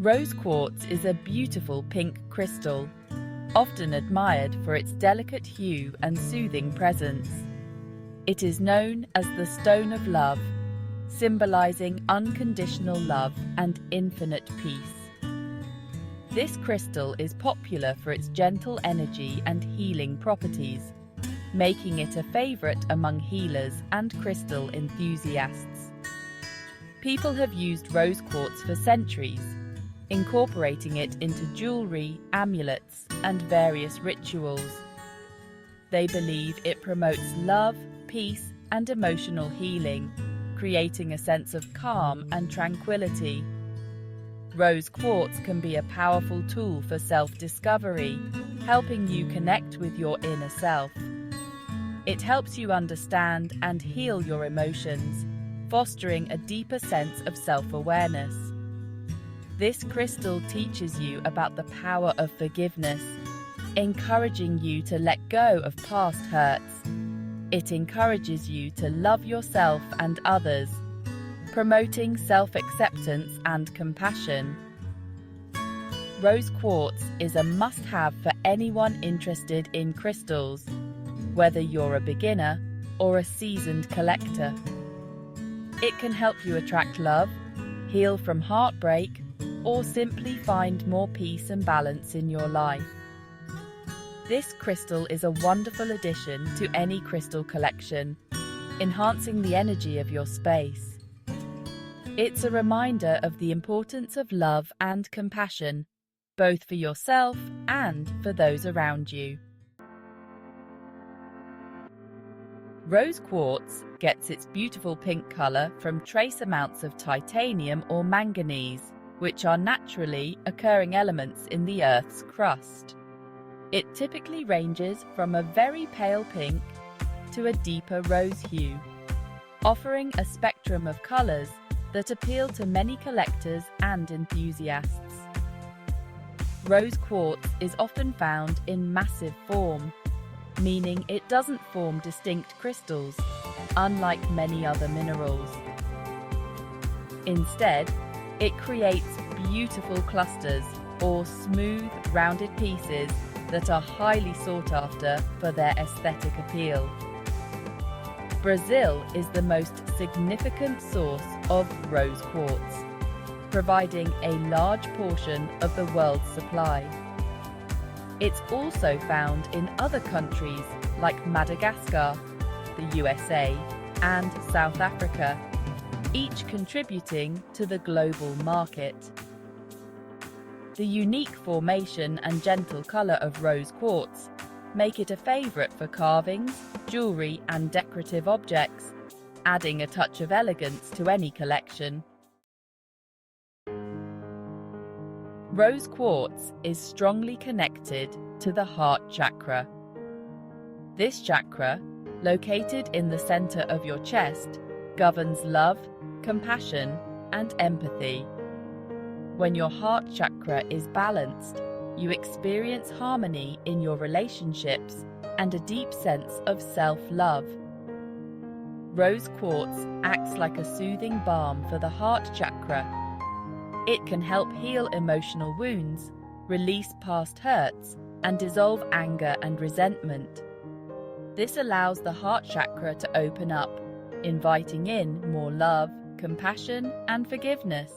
Rose quartz is a beautiful pink crystal, often admired for its delicate hue and soothing presence. It is known as the Stone of Love, symbolizing unconditional love and infinite peace. This crystal is popular for its gentle energy and healing properties, making it a favorite among healers and crystal enthusiasts. People have used rose quartz for centuries, incorporating it into jewelry, amulets, and various rituals. They believe it promotes love, peace, and emotional healing, creating a sense of calm and tranquility. Rose quartz can be a powerful tool for self-discovery, helping you connect with your inner self. It helps you understand and heal your emotions, fostering a deeper sense of self-awareness. This crystal teaches you about the power of forgiveness, encouraging you to let go of past hurts. It encourages you to love yourself and others, promoting self-acceptance and compassion. Rose quartz is a must-have for anyone interested in crystals, whether you're a beginner or a seasoned collector. It can help you attract love, heal from heartbreak, or simply find more peace and balance in your life. This crystal is a wonderful addition to any crystal collection, enhancing the energy of your space. It's a reminder of the importance of love and compassion, both for yourself and for those around you. Rose quartz gets its beautiful pink color from trace amounts of titanium or manganese, which are naturally occurring elements in the Earth's crust. It typically ranges from a very pale pink to a deeper rose hue, offering a spectrum of colors that appeal to many collectors and enthusiasts. Rose quartz is often found in massive form, meaning it doesn't form distinct crystals, unlike many other minerals. Instead, it creates beautiful clusters or smooth, rounded pieces that are highly sought after for their aesthetic appeal. Brazil is the most significant source of rose quartz, providing a large portion of the world's supply. It's also found in other countries like Madagascar, the USA, and South Africa, each contributing to the global market. The unique formation and gentle color of rose quartz make it a favorite for carvings, jewelry, and decorative objects, adding a touch of elegance to any collection. Rose quartz is strongly connected to the heart chakra. This chakra, located in the center of your chest, governs love, compassion, and empathy. When your heart chakra is balanced, you experience harmony in your relationships and a deep sense of self-love. Rose quartz acts like a soothing balm for the heart chakra. It can help heal emotional wounds, release past hurts, and dissolve anger and resentment. This allows the heart chakra to open up, inviting in more love, compassion, and forgiveness.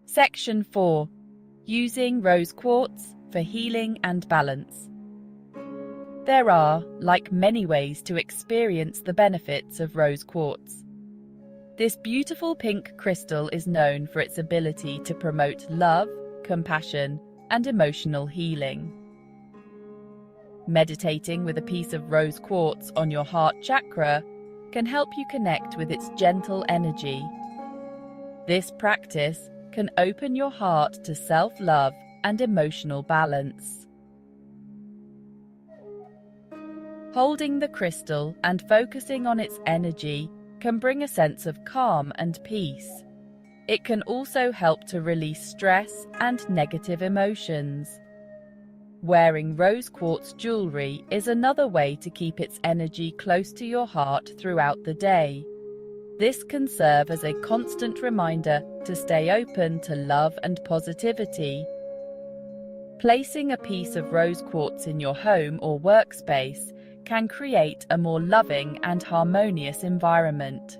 Section 4. Using rose quartz for healing and balance. There are, like, many ways to experience the benefits of rose quartz. This beautiful pink crystal is known for its ability to promote love, compassion, and emotional healing. Meditating with a piece of rose quartz on your heart chakra can help you connect with its gentle energy. This practice can open your heart to self-love and emotional balance. Holding the crystal and focusing on its energy can bring a sense of calm and peace. It can also help to release stress and negative emotions. Wearing rose quartz jewelry is another way to keep its energy close to your heart throughout the day. This can serve as a constant reminder to stay open to love and positivity. Placing a piece of rose quartz in your home or workspace can create a more loving and harmonious environment.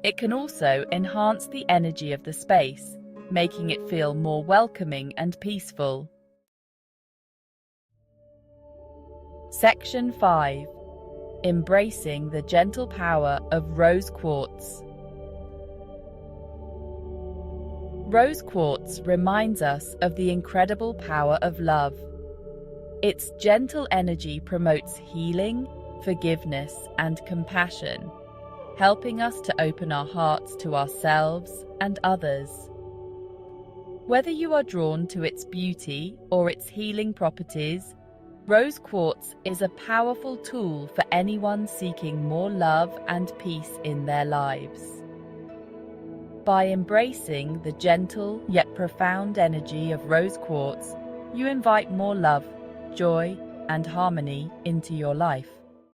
It can also enhance the energy of the space, making it feel more welcoming and peaceful. Section 5. Embracing the gentle power of rose quartz. Rose quartz reminds us of the incredible power of love. Its gentle energy promotes healing, forgiveness, and compassion, helping us to open our hearts to ourselves and others. Whether you are drawn to its beauty or its healing properties, rose quartz is a powerful tool for anyone seeking more love and peace in their lives. By embracing the gentle yet profound energy of rose quartz, you invite more love, joy, and harmony into your life.